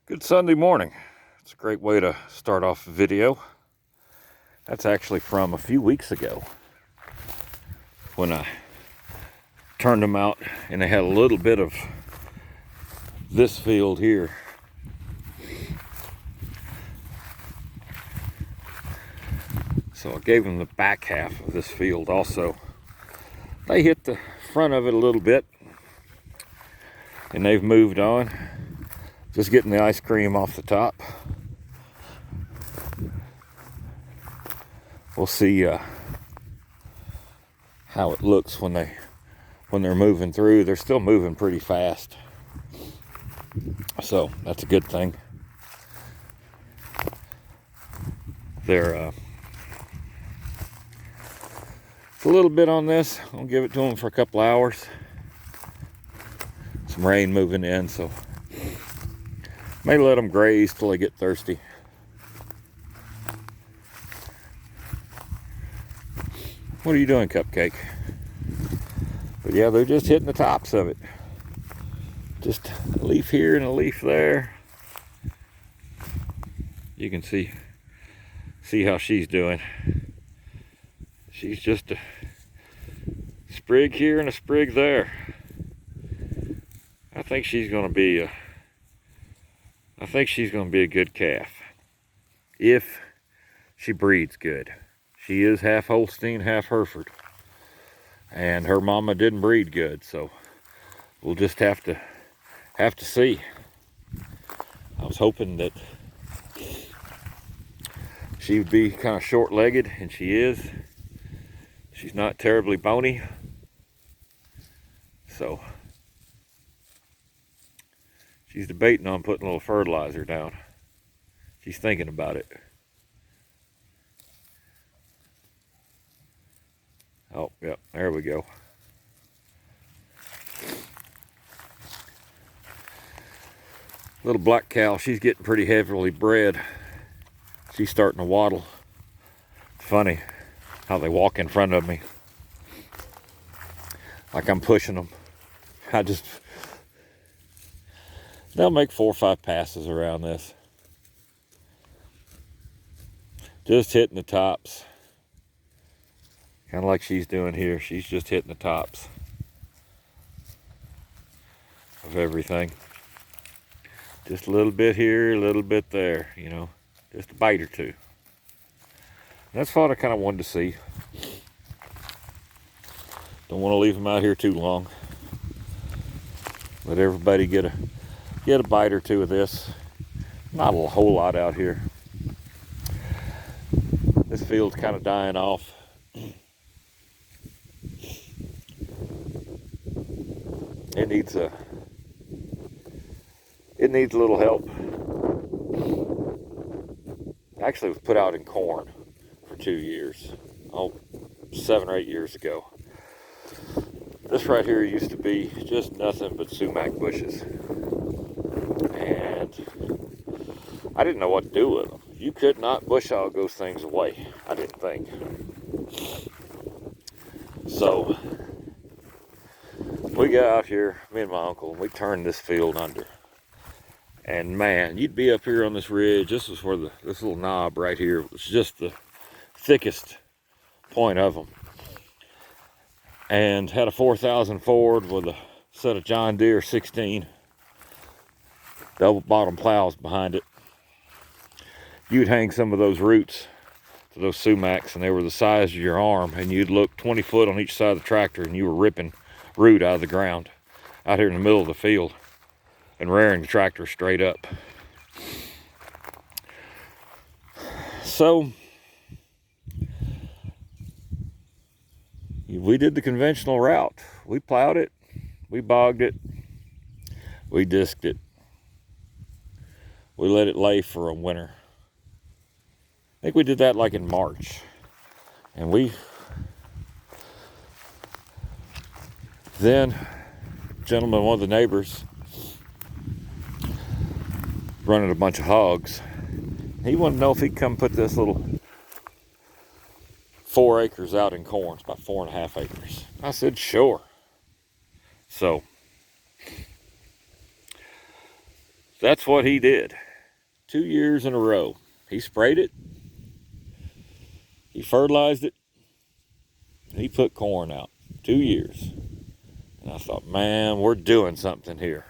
Good Sunday morning. It's a great way to start off a video. That's actually from a few weeks ago when I turned them out and they had a little bit of this field here. So I gave them the back half of this field also. They hit the front of it a little bit and they've moved on. Just getting the ice cream off the top. We'll see how it looks when they're moving through. They're still moving pretty fast, so that's a good thing. They're a little bit on this. I'll give it to them for a couple hours. Some rain moving in, so may let them graze till they get thirsty. What are you doing, Cupcake? But yeah, they're just hitting the tops of it. Just a leaf here and a leaf there. You can see how she's doing. She's just a sprig here and a sprig there. I think she's going to be a good calf if she breeds good. She is half Holstein, half Hereford, and her mama didn't breed good, so we'll just have to see. I was hoping that she would be kind of short-legged, and she is. She's not terribly bony, so she's debating on putting a little fertilizer down. She's thinking about it. Oh, yep, there we go. Little black cow, she's getting pretty heavily bred. She's starting to waddle. It's funny how they walk in front of me, like I'm pushing them. They'll make 4 or 5 passes around this. Just hitting the tops. Kind of like she's doing here. She's just hitting the tops of everything. Just a little bit here, a little bit there, you know. Just a bite or two. That's what I kind of wanted to see. Don't want to leave them out here too long. Let everybody get a bite or two of this. Not a whole lot out here. This field's kind of dying off. It needs a little help. Actually, it was put out in corn for 2 years. 7 or 8 years ago. This right here used to be just nothing but sumac bushes. And I didn't know what to do with them. You could not bush hog those things away, I didn't think. So we got out here, me and my uncle, and we turned this field under. And man, you'd be up here on this ridge. This is where this little knob right here was just the thickest point of them. And had a 4000 Ford with a set of John Deere 16 double bottom plows behind it. You'd hang some of those roots to those sumacs, and they were the size of your arm, and you'd look 20 foot on each side of the tractor, and you were ripping root out of the ground out here in the middle of the field and rearing the tractor straight up. So we did the conventional route. We plowed it, we bogged it, we disked it, we let it lay for a winter. I think we did that like in March. And then, gentleman, one of the neighbors, running a bunch of hogs, he wanted to know if he'd come put this little 4 acres out in corn. It's about 4.5 acres. I said, sure. So That's what he did. 2 years in a row. He sprayed it, he fertilized it, and he put corn out. 2 years. And I thought, man, we're doing something here.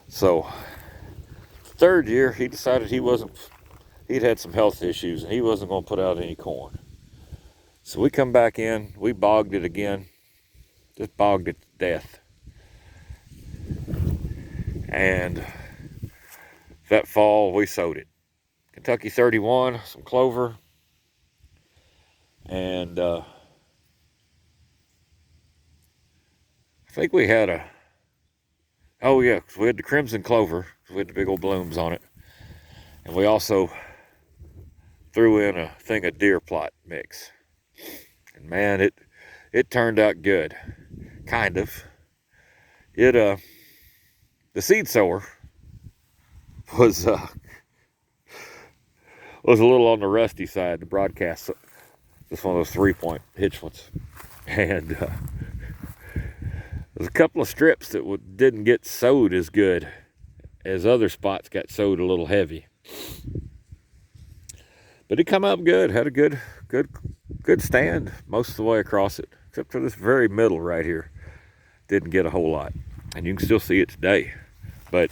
So, third year, he decided he'd had some health issues and he wasn't going to put out any corn. So we come back in, we bogged it again, just bogged it to death. And that fall, we sowed it. Kentucky 31, some clover, and I think we had oh yeah, 'cause we had the crimson clover, we had the big old blooms on it. And we also threw in a thing of deer plot mix. And man, it turned out good. Kind of. The seed sower was a little on the rusty side, the broadcast, just one of those 3-point hitch ones. And there's a couple of strips that didn't get sowed as good as other spots got sowed a little heavy. But it come up good, had a good stand most of the way across it, except for this very middle right here. Didn't get a whole lot. And you can still see it today. But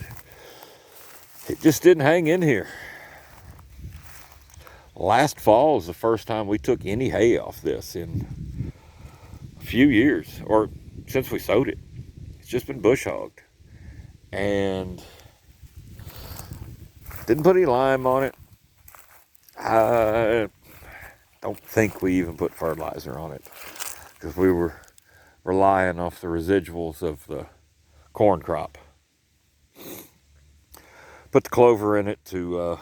it just didn't hang in here. Last fall was the first time we took any hay off this in a few years, or since we sowed it. It's just been bush hogged. And didn't put any lime on it. I don't think we even put fertilizer on it, because we were relying off the residuals of the corn crop. Put the clover in it to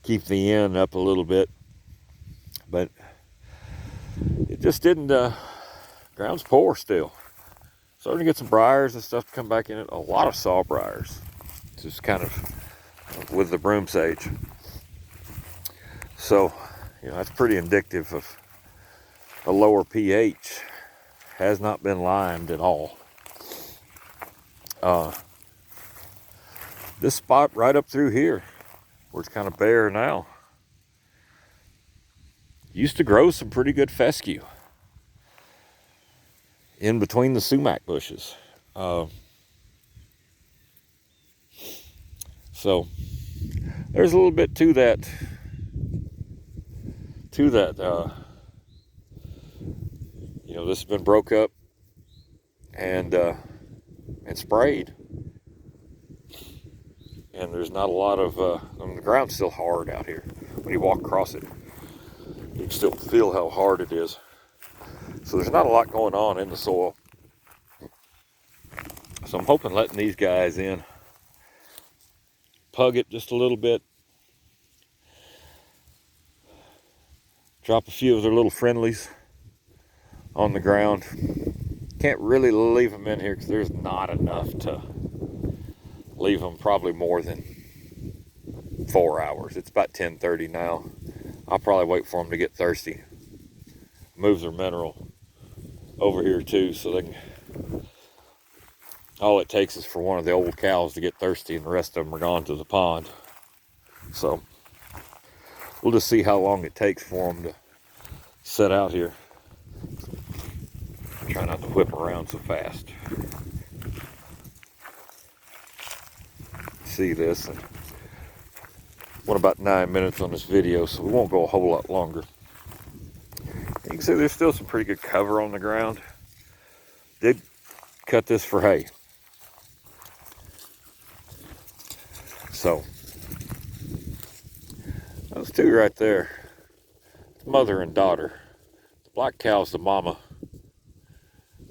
keep the end up a little bit, but it just didn't. Ground's poor still. Starting to get some briars and stuff to come back in it. A lot of saw briars, just kind of with the broom sage. So, that's pretty indicative of a lower pH. Has not been limed at all. This spot right up through here, where it's kind of bare now, used to grow some pretty good fescue in between the sumac bushes. So there's a little bit to that. This has been broke up and sprayed, and there's not a lot of. The ground's still hard out here. When you walk across it, you can still feel how hard it is. So there's not a lot going on in the soil. So I'm hoping letting these guys in, pug it just a little bit, drop a few of their little friendlies on the ground. Can't really leave them in here because there's not enough to leave them probably more than 4 hours. It's about 10:30 now. I'll probably wait for them to get thirsty. Move their mineral over here too, so they can. All it takes is for one of the old cows to get thirsty, and the rest of them are gone to the pond. So we'll just see how long it takes for them to set out here. Try not to whip around so fast. See this, and went about 9 minutes on this video, so we won't go a whole lot longer. You can see there's still some pretty good cover on the ground. Did cut this for hay. So those two right there, mother and daughter. The black cow's the mama.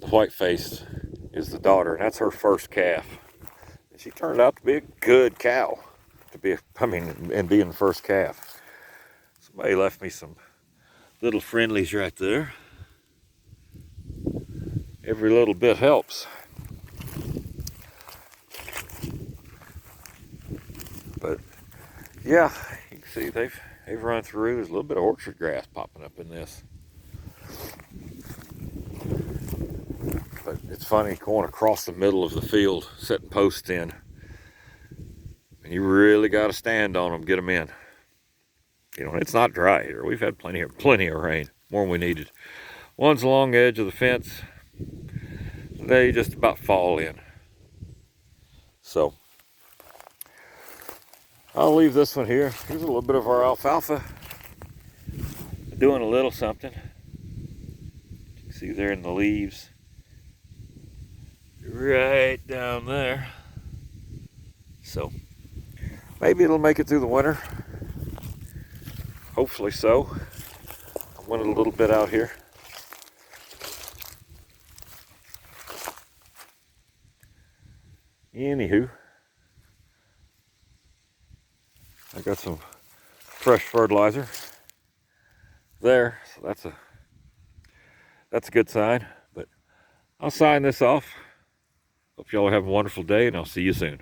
The white-faced is the daughter, and that's her first calf. And she turned out to be a good cow, and being the first calf. Somebody left me some little friendlies right there. Every little bit helps. But yeah, you can see they've run through. There's a little bit of orchard grass popping up in this. But it's funny going across the middle of the field, setting posts in. And you really got to stand on them, get them in. You know, it's not dry here. We've had plenty of rain, more than we needed. Ones along the edge of the fence, they just about fall in. So I'll leave this one here. Here's a little bit of our alfalfa. Doing a little something. You can see there in the leaves. Right down there. So maybe it'll make it through the winter. Hopefully so. I went a little bit out here. Anywho, I got some fresh fertilizer there, so that's a good sign. But I'll sign this off. Hope y'all have a wonderful day, and I'll see you soon.